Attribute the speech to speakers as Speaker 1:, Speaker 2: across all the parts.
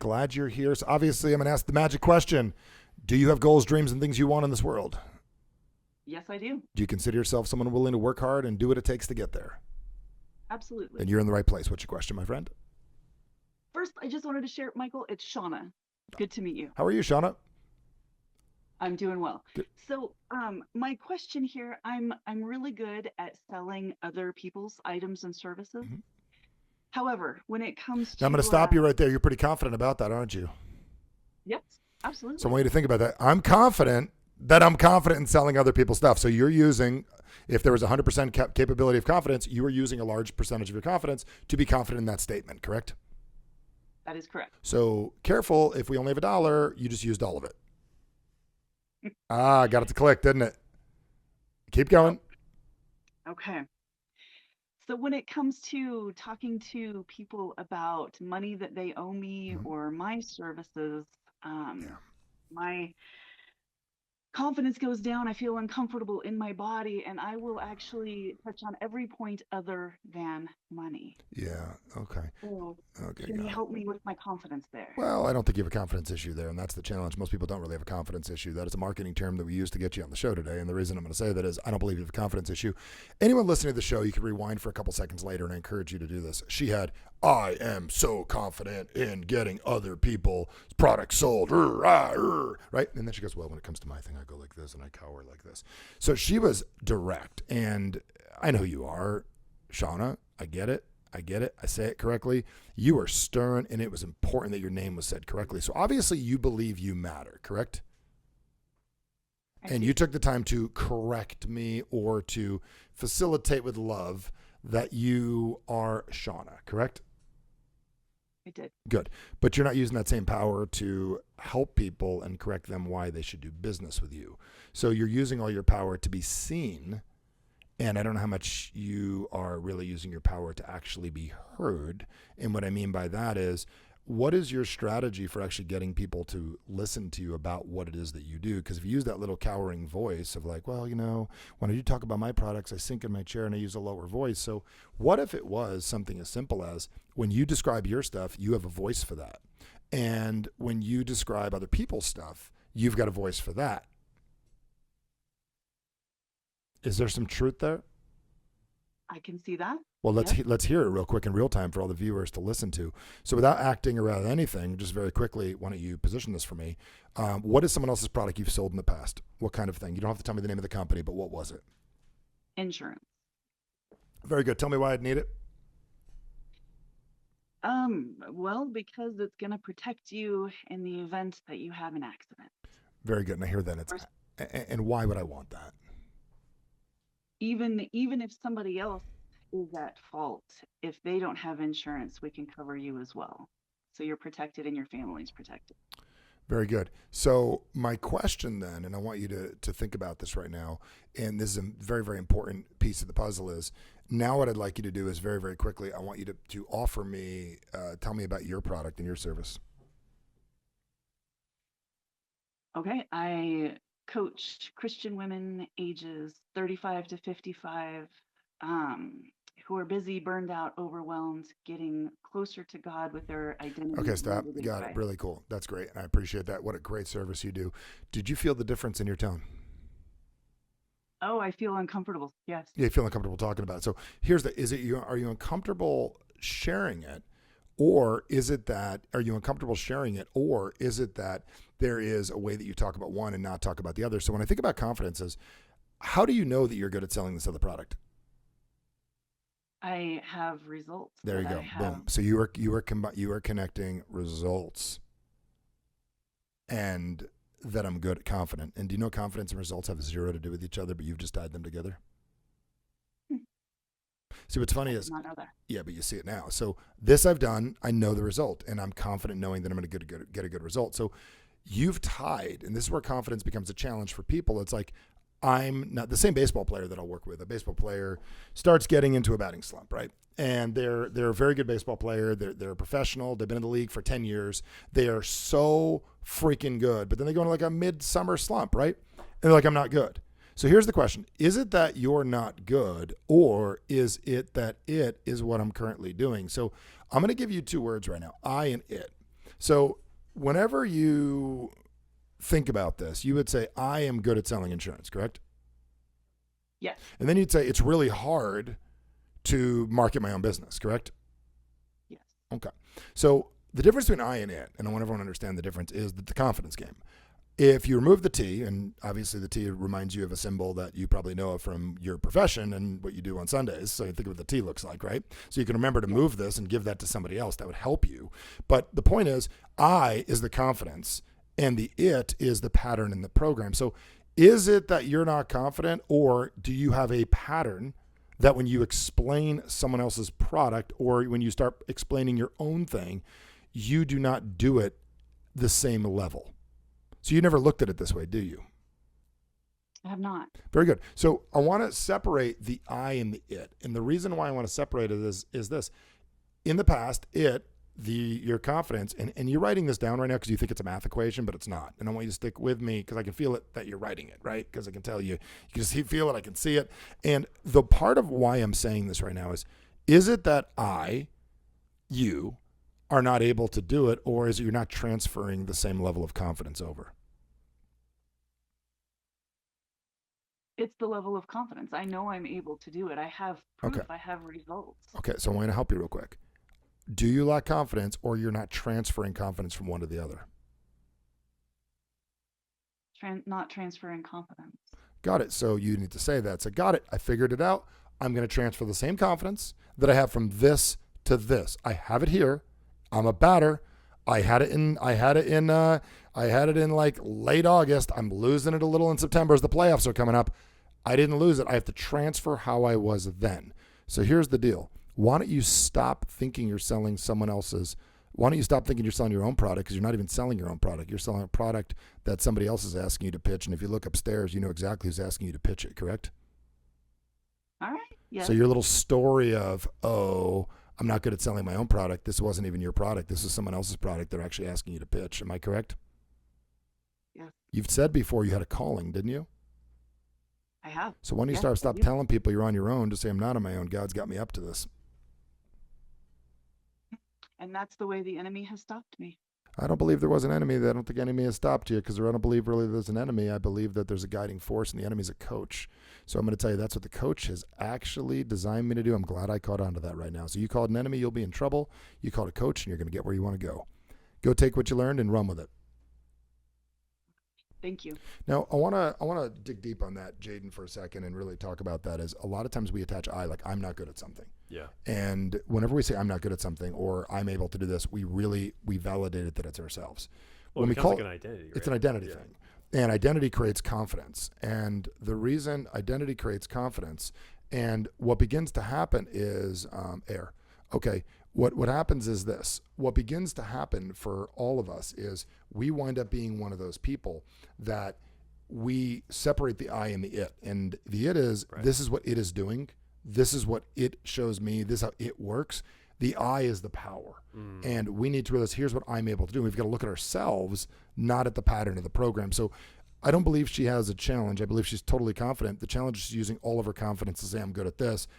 Speaker 1: Glad you're here. So obviously, I'm going to ask the magic question. Do you have goals, dreams, and things you want in this world?
Speaker 2: Yes, I do.
Speaker 1: Do you consider yourself someone willing to work hard and do what it takes to get there?
Speaker 2: Absolutely.
Speaker 1: Then you're in the right place. What's your question, my friend?
Speaker 2: First, I just wanted to share, Michael, it's Shauna. Good to meet you.
Speaker 1: How are you, Shanna?
Speaker 2: I'm doing well.
Speaker 1: Good.
Speaker 2: So, my question here, I'm really good at selling other people's items and services.
Speaker 1: Mhm.
Speaker 2: However, when it comes
Speaker 1: Now, I'm
Speaker 2: to
Speaker 1: going to stop you right there. You're pretty confident about that, aren't you?
Speaker 2: yes,
Speaker 1: So
Speaker 2: absolutely.
Speaker 1: I want you to think about that. I'm confident in selling other people's stuff. So you're using, if there was 100% capability of confidence, you are using a large percentage of your confidence to be confident in that statement, correct?
Speaker 2: That is correct.
Speaker 1: So careful, if we only have $1, you just used all of it. Got it to click, didn't it? Keep going.
Speaker 2: Okay. So when it comes to talking to people about money that they owe me
Speaker 1: Mhm.
Speaker 2: or my services,
Speaker 1: Yeah.
Speaker 2: my confidence goes down. I feel uncomfortable in my body, and I will actually touch on every point other than money.
Speaker 1: Yeah. Okay.
Speaker 2: So,
Speaker 1: Okay.
Speaker 2: can you
Speaker 1: Got it.
Speaker 2: help me with my confidence there?
Speaker 1: Well, I don't think you have a confidence issue there, and that's the challenge. Most people don't really have a confidence issue. That is a marketing term that we use to get you on the show today, and the reason I'm going to say that is I don't believe you have a confidence issue. Anyone listening to the show, you can rewind for a couple seconds later, and I encourage you to do this. She had, I am so confident in getting other people's products sold, right? And then she goes, well, when it comes to my thing, I go like this, and I cower like this. So she was direct, and I know who you are, Shauna. I get it. I say it correctly. You are stern, and it was important that your name was said correctly. So obviously you believe you matter, correct? And you took the time to correct me or to facilitate with love that you are Shauna, correct?
Speaker 2: I did.
Speaker 1: Good. But you're not using that same power to help people and correct them why they should do business with you. So you're using all your power to be seen. And I don't know how much you are really using your power to actually be heard. And what I mean by that is, what is your strategy for actually getting people to listen to you about what it is that you do? Because if you use that little cowering voice of like, well, when I do talk about my products, I sink in my chair and I use a lower voice. So what if it was something as simple as when you describe your stuff, you have a voice for that. And when you describe other people's stuff, you've got a voice for that. Is there some truth there?
Speaker 2: I can see that.
Speaker 1: Well, let's
Speaker 2: Yep.
Speaker 1: let's hear it real quick in real time for all the viewers to listen to. So without acting around anything, just very quickly, why don't you position this for me? What is someone else's product you've sold in the past? What kind of thing? You don't have to tell me the name of the company, but what was it?
Speaker 2: Insurance.
Speaker 1: Very good. Tell me why I'd need it.
Speaker 2: Well, because it's going to protect you in the event that you have an accident.
Speaker 1: Very good. And I hear that.
Speaker 2: First,
Speaker 1: And why would I want that?
Speaker 2: even if somebody else is at fault, if they don't have insurance, we can cover you as well. So you're protected and your family's protected.
Speaker 1: Very good. So my question then, and I want you to think about this right now, and this is a very, very important piece of the puzzle is, now what I'd like you to do is very, very quickly, I want you to offer me, tell me about your product and your service.
Speaker 2: Okay, I coach Christian women ages 35 to 55 who are busy, burned out, overwhelmed, getting closer to God with their identity.
Speaker 1: Okay, stop.
Speaker 2: rooted in
Speaker 1: Got it.
Speaker 2: Christ.
Speaker 1: Really cool. That's great. And I appreciate that. What a great service you do. Did you feel the difference in your tone?
Speaker 2: Oh, I feel uncomfortable. Yes.
Speaker 1: Yeah, you feel uncomfortable talking about it. So here's are you uncomfortable sharing it? Or is it that, are you uncomfortable sharing it? Or is it that there is a way that you talk about one and not talk about the other? So when I think about confidences, how do you know that you're good at selling this other product?
Speaker 2: I have results.
Speaker 1: There you
Speaker 2: that
Speaker 1: go.
Speaker 2: I have.
Speaker 1: Boom. So you are connecting results and that I'm good at confident. And do you know confidence and results have zero to do with each other, but you've just tied them together? See, what's funny
Speaker 2: I
Speaker 1: is,
Speaker 2: did not know that.
Speaker 1: yeah, but you see it now. So this I've done, I know the result, and I'm confident knowing that I'm going to get a good result. So you've tied, and this is where confidence becomes a challenge for people. It's like, I'm not the same baseball player that I'll work with. A baseball player starts getting into a batting slump, right? And they're a very good baseball player. They're a professional. They've been in the league for 10 years. They are so freaking good. But then they go into like a midsummer slump, right? And they're like, I'm not good. So here's the question. Is it that you're not good, or is it that it is what I'm currently doing? So I'm going to give you two words right now, I and it. So whenever you think about this, you would say, I am good at selling insurance, correct?
Speaker 2: Yes.
Speaker 1: And then you'd say, it's really hard to market my own business, correct?
Speaker 2: Yes.
Speaker 1: Okay. So the difference between I and it, and I want everyone to understand the difference, is the confidence game. If you remove the T, and obviously the T reminds you of a symbol that you probably know of from your profession and what you do on Sundays. So you think of what the T looks like, right? So you can remember to move this and give that to somebody else. That would help you. But the point is, I is the confidence and the it is the pattern in the program. So is it that you're not confident, or do you have a pattern that when you explain someone else's product or when you start explaining your own thing, you do not do it the same level? So you never looked at it this way, do you?
Speaker 2: I have not.
Speaker 1: Very good. So I want to separate the I and the it. And the reason why I want to separate it is this. In the past, your confidence, and you're writing this down right now because you think it's a math equation, but it's not. And I want you to stick with me because I can feel it that you're writing it, right? Because I can tell you can feel it, I can see it. And the part of why I'm saying this right now is it that you are not able to do it, or is it you're not transferring the same level of confidence over?
Speaker 2: It's the level of confidence. I know I'm able to do it. I have proof. Okay. I have results.
Speaker 1: Okay, so I'm going to help you real quick. Do you lack confidence, or you're not transferring confidence from one to the other?
Speaker 2: Not transferring confidence.
Speaker 1: Got it. So you need to say that. So got it. I figured it out. I'm going to transfer the same confidence that I have from this to this. I have it here. I'm a batter. I had it in like late August. I'm losing it a little in September as the playoffs are coming up. I didn't lose it. I have to transfer how I was then. So here's the deal. Why don't you stop thinking you're selling someone else's? Why don't you stop thinking you're selling your own product? Because you're not even selling your own product. You're selling a product that somebody else is asking you to pitch. And if you look upstairs, you know exactly who's asking you to pitch it, correct?
Speaker 2: All right. Yeah.
Speaker 1: So your little story of, I'm not good at selling my own product. This wasn't even your product. This is someone else's product they're actually asking you to pitch. Am I correct?
Speaker 2: Yeah.
Speaker 1: You've said before you had a calling, didn't you?
Speaker 2: I have.
Speaker 1: So when you stop telling people you're on your own, to say I'm not on my own, God's got me up to this.
Speaker 2: And that's the way the enemy has stopped me.
Speaker 1: I don't believe there was an enemy. I don't think enemy has stopped you, because I don't believe really there's an enemy. I believe that there's a guiding force, and the enemy's a coach. So I'm going to tell you that's what the coach has actually designed me to do. I'm glad I caught on to that right now. So you called an enemy, you'll be in trouble. You called a coach, and you're going to get where you want to go. Go take what you learned and run with it.
Speaker 2: Thank you.
Speaker 1: Now, I want to dig deep on that, Jaden, for a second and really talk about that. Is a lot of times we attach I, like I'm not good at something.
Speaker 3: Yeah.
Speaker 1: And whenever we say I'm not good at something or I'm able to do this, we validate it that it's ourselves.
Speaker 3: Well, when it becomes like an identity, right?
Speaker 1: It's an identity thing. And identity creates confidence. And the reason identity creates confidence, and what begins to happen is air. Okay. What happens is this. What begins to happen for all of us is we wind up being one of those people that we separate the I and the it. And the it is, This is what it is doing. This is what it shows me. This is how it works. The I is the power. And we need to realize, here's what I'm able to do. We've got to look at ourselves, not at the pattern of the program. So I don't believe she has a challenge. I believe she's totally confident. The challenge is using all of her confidence to say, I'm good at this.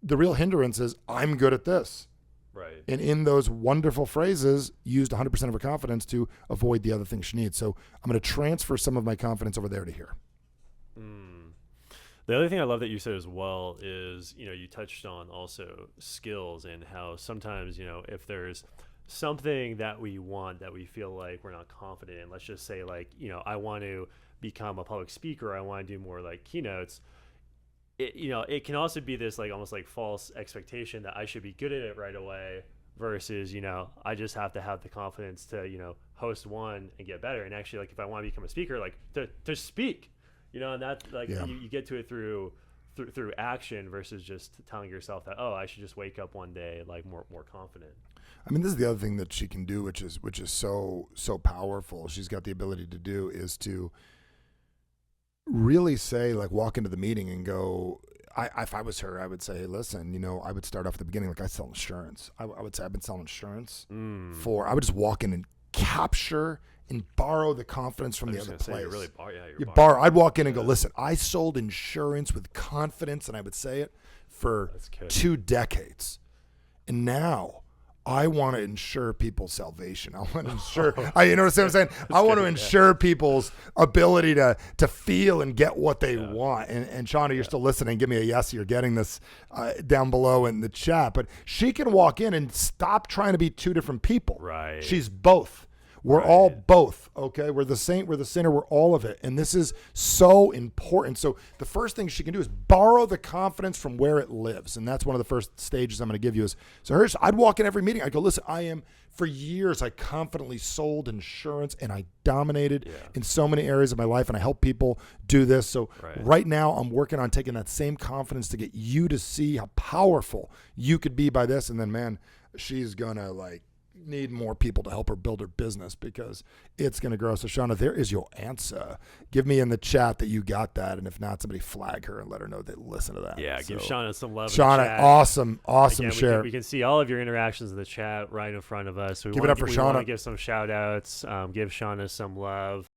Speaker 1: The real hindrance is, I'm good at this.
Speaker 3: Right.
Speaker 1: And in those wonderful phrases, used 100% of her confidence to avoid the other things she needs. So I'm going to transfer some of my confidence over there to here.
Speaker 3: The other thing I love that you said as well is, you touched on also skills and how sometimes, if there's something that we want that we feel like we're not confident in, let's just say like, I want to become a public speaker. I want to do more like keynotes. It can also be this like almost like false expectation that I should be good at it right away versus, I just have to have the confidence to, host one and get better. And actually, like if I want to become a speaker, like to speak, and that like you get to it through action versus just telling yourself that, I should just wake up one day like more confident.
Speaker 1: I mean, this is the other thing that she can do, which is so powerful. She's got the ability to do is to really say, like, walk into the meeting and go, if I was her, I would say, listen, I would start off at the beginning, like I sell insurance. I would say I've been selling insurance I would just walk in and capture and borrow the confidence from the other place. I'd walk in and go, listen, I sold insurance with confidence, and I would say it for 2 decades. And now I want to ensure people's salvation. I want to ensure, you know what I'm saying? I want to ensure people's ability to feel and get what they want. And Shanna, you're still listening. Give me a yes. You're getting this down below in the chat. But she can walk in and stop trying to be two different people.
Speaker 3: Right.
Speaker 1: She's both. We're all both, okay? We're the saint, we're the sinner, we're all of it. And this is so important. So the first thing she can do is borrow the confidence from where it lives. And that's one of the first stages I'm going to give you is, so I'd walk in every meeting. I go, listen, for years, I confidently sold insurance and I dominated in so many areas of my life and I help people do this. So right now I'm working on taking that same confidence to get you to see how powerful you could be by this. And then, man, she's going to need more people to help her build her business because it's going to grow. So Shanna, there is your answer. Give me in the chat that you got that. And if not, somebody flag her and let her know they listen to that.
Speaker 3: Yeah. Give Shanna some love.
Speaker 1: Shanna,
Speaker 3: in the chat.
Speaker 1: awesome
Speaker 3: Again,
Speaker 1: share.
Speaker 3: We can see all of your interactions in the chat right in front of us. So
Speaker 1: give it up for Shanna.
Speaker 3: We want to give some shout outs. Give Shanna some love.